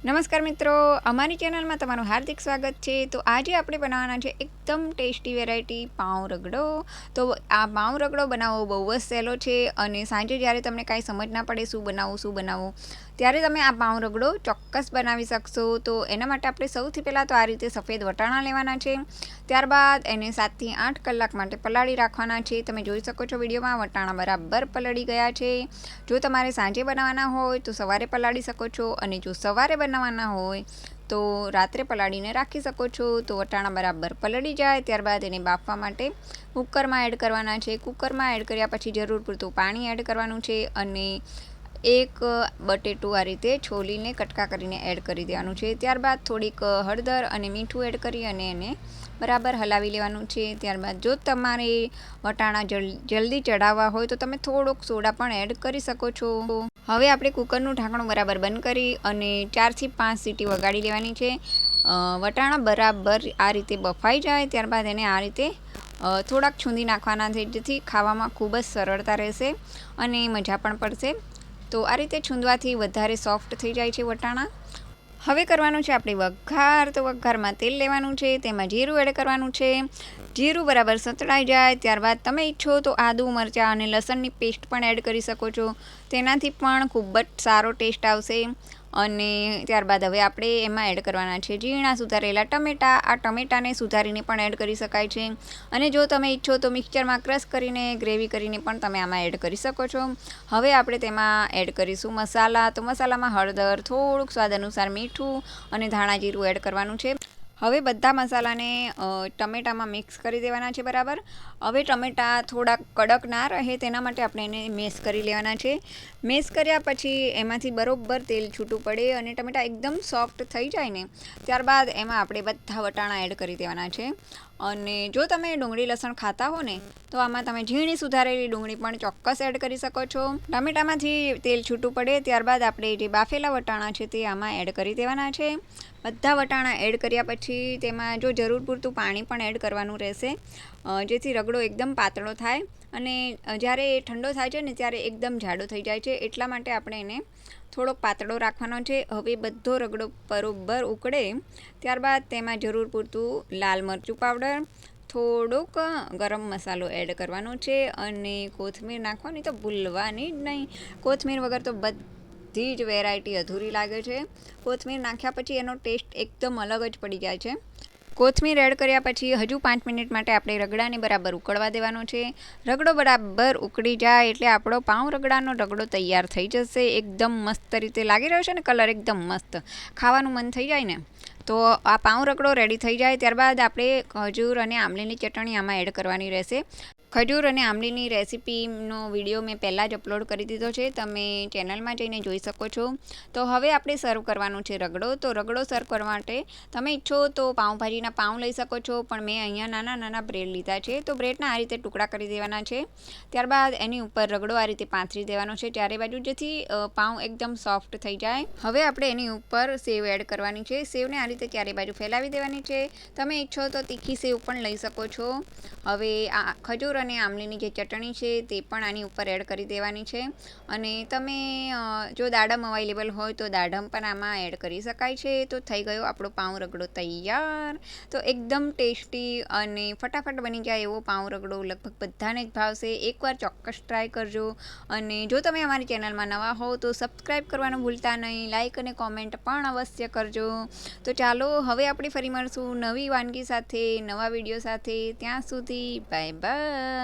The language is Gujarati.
નમસ્કાર મિત્રો, અમારી ચેનલમાં તમારું હાર્દિક સ્વાગત છે। તો આજે આપણે બનાવવાના છે એકદમ ટેસ્ટી વેરાયટી પાઉં રગડો। તો આ પાઉં રગડો બનાવવો બહુ જ સહેલો છે અને સાંજે જ્યારે તમને કાંઈ સમજ ના પડે શું બનાવવું ત્યારે તમે આ પાઉં રગડો ચોક્કસ બનાવી શકશો। તો એના માટે આપણે સૌથી પહેલાં તો આ રીતે સફેદ વટાણા લેવાના છે, ત્યારબાદ એને 7 થી 8 કલાક માટે પલાળી રાખવાના છે। તમે જોઈ શકો છો વિડીયોમાં વટાણા બરાબર પલળી ગયા છે। જો તમારે સાંજે બનાવવાના હોય તો સવારે પલાળી શકો છો અને જો સવારે બનાવવાના હોય તો રાત્રે પલાળીને રાખી શકો છો। તો વટાણા બરાબર પલળી જાય ત્યારબાદ એને બાફવા માટે કુકરમાં એડ કરવાના છે। કુકરમાં એડ કર્યા પછી જરૂર પૂરતું પાણી એડ કરવાનું છે અને એક બટેટું આ રીતે છોલીને કટકા કરીને એડ કરી દેવાનું છે। ત્યારબાદ થોડીક હળદર અને મીઠું એડ કરી અને એને બરાબર હલાવી લેવાનું છે। ત્યારબાદ જો તમારે વટાણા જલ્દી ચડાવવા હોય તો તમે થોડોક સોડા પણ એડ કરી શકો છો। હવે આપણે કુકરનું ઢાંકણું બરાબર બંધ કરી અને 4 થી 5 સીટી વગાડી લેવાની છે। વટાણા બરાબર આ રીતે બફાઈ જાય ત્યારબાદ એને આ રીતે થોડાક છૂંદી નાખવાના છે, જેથી ખાવામાં ખૂબ જ સરળતા રહેશે અને મજા પણ પડશે। તો આ રીતે છૂંદવાથી વધારે સોફ્ટ થઈ જાય છે વટાણા। હવે કરવાનું છે આપણે વઘાર। તો વઘારમાં તેલ લેવાનું છે, તેમાં જીરું એડ કરવાનું છે। જીરું બરાબર સતળાઈ જાય ત્યારબાદ તમે ઈચ્છો તો આદું, મરચાં અને લસણની પેસ્ટ પણ એડ કરી શકો છો, તેનાથી પણ ખૂબ જ સારો ટેસ્ટ આવશે। અને ત્યારબાદ હવે આપણે એમાં એડ કરવાના છે ઝીણા સુધારેલા ટમેટાં। આ ટમેટાને સુધારીને પણ એડ કરી શકાય છે અને જો તમે ઈચ્છો તો મિક્સરમાં ક્રશ કરીને ગ્રેવી કરીને પણ તમે આમાં એડ કરી શકો છો। હવે આપણે તેમાં એડ કરીશું મસાલા। તો મસાલામાં હળદર, થોડુંક સ્વાદ અનુસાર મીઠું અને ધાણા જીરું એડ કરવાનું છે। હવે બધા મસાલાને ટમેટામાં મિક્સ કરી દેવાના છે બરાબર। હવે ટમેટાં થોડા કડક ના રહે તેના માટે આપણે એને મેશ કરી લેવાના છે। મેશ કર્યા પછી એમાંથી બરોબર તેલ છૂટું પડે અને ટમેટાં એકદમ સોફ્ટ થઈ જાય ને ત્યારબાદ એમાં આપણે બધા વટાણા એડ કરી દેવાના છે। અને જો તમે ડુંગળી લસણ ખાતા હો ને તો આમાં તમે ઝીણી સુધારેલી ડુંગળી પણ ચોક્કસ એડ કરી શકો છો। ટમેટામાંથી તેલ છૂટું પડે ત્યારબાદ આપણે જે બાફેલા વટાણા છે તે આમાં એડ કરી દેવાના છે। બધા વટાણા એડ કર્યા પછી તેમાં જો જરૂર પૂરતું પાણી પણ એડ કરવાનું રહેશે, જેથી રગડો એકદમ પાતળો થાય અને જ્યારે એ ઠંડો થાય છે ને ત્યારે એકદમ જાડો થઈ જાય છે, એટલા માટે આપણે એને થોડોક પાતળો રાખવાનો છે। હવે બધો રગડો બરોબર ઉકળે ત્યારબાદ તેમાં જરૂર પૂરતું લાલ મરચું પાવડર, થોડોક ગરમ મસાલો એડ કરવાનો છે અને કોથમીર નાખવાની તો ભૂલવાની જ નહીં। કોથમીર વગર તો બધી જ વેરાયટી અધૂરી લાગે છે। કોથમીર નાખ્યા પછી એનો ટેસ્ટ એકદમ અલગ જ પડી જાય છે। કોથમીર એડ કર્યા પછી હજુ 5 મિનિટ માટે આપણે રગડાને બરાબર ઉકળવા દેવાનો છે। રગડો બરાબર ઉકળી જાય એટલે આપણો પાઉં રગડાનો રગડો તૈયાર થઈ જશે। એકદમ મસ્ત રીતે લાગી રહ્યો છે ને કલર, એકદમ મસ્ત ખાવાનું મન થઈ જાય ને। તો આ પાઉં રગડો રેડી થઈ જાય ત્યારબાદ આપણે ખજૂર અને આમલીની ચટણી આમાં એડ કરવાની રહેશે। ખજૂર અને આમલીની રેસીપીનો વિડીયો મેં પહેલાં જ અપલોડ કરી દીધો છે, તમે ચેનલમાં જઈને જોઈ શકો છો। તો હવે આપણે સર્વ કરવાનું છે રગડો। તો રગડો સર્વ કરવા માટે તમે ઈચ્છો તો પાઉંભાજીના પાઉં લઈ શકો છો, પણ મેં અહીંયા નાના નાના બ્રેડ લીધા છે તો બ્રેડના આ રીતે ટુકડા કરી દેવાના છે। ત્યારબાદ એની ઉપર રગડો આ રીતે પાથરી દેવાનો છે ચારે બાજુ, જેથી પાઉં એકદમ સોફ્ટ થઈ જાય। હવે આપણે એની ઉપર સેવ એડ કરવાની છે। સેવને આ રીતે ચારે બાજુ ફેલાવી દેવાની છે। તમે ઈચ્છો તો તીખી સેવ પણ લઈ શકો છો। હવે આ ખજૂર અને આમલીની જે ચટણી છે તે પણ આની ઉપર એડ કરી દેવાની છે અને તમે જો દાડમ અવેલેબલ હોય તો દાડમ પણ આમાં એડ કરી શકાય છે। તો થઈ ગયો આપણો પાઉં રગડો તૈયાર। તો એકદમ ટેસ્ટી અને ફટાફટ બની જાય એવો પાઉં રગડો લગભગ બધાને જ ભાવશે। એકવાર ચોક્કસ ટ્રાય કરજો અને જો તમે અમારી ચેનલમાં નવા હો તો સબસ્ક્રાઈબ કરવાનું ભૂલતા નહીં, લાઇક અને કોમેન્ટ પણ અવશ્ય કરજો। તો ચાલો હવે આપણે ફરી મળશું નવી વાનગી સાથે, નવા વિડીયો સાથે। ત્યાં સુધી બાય બાય।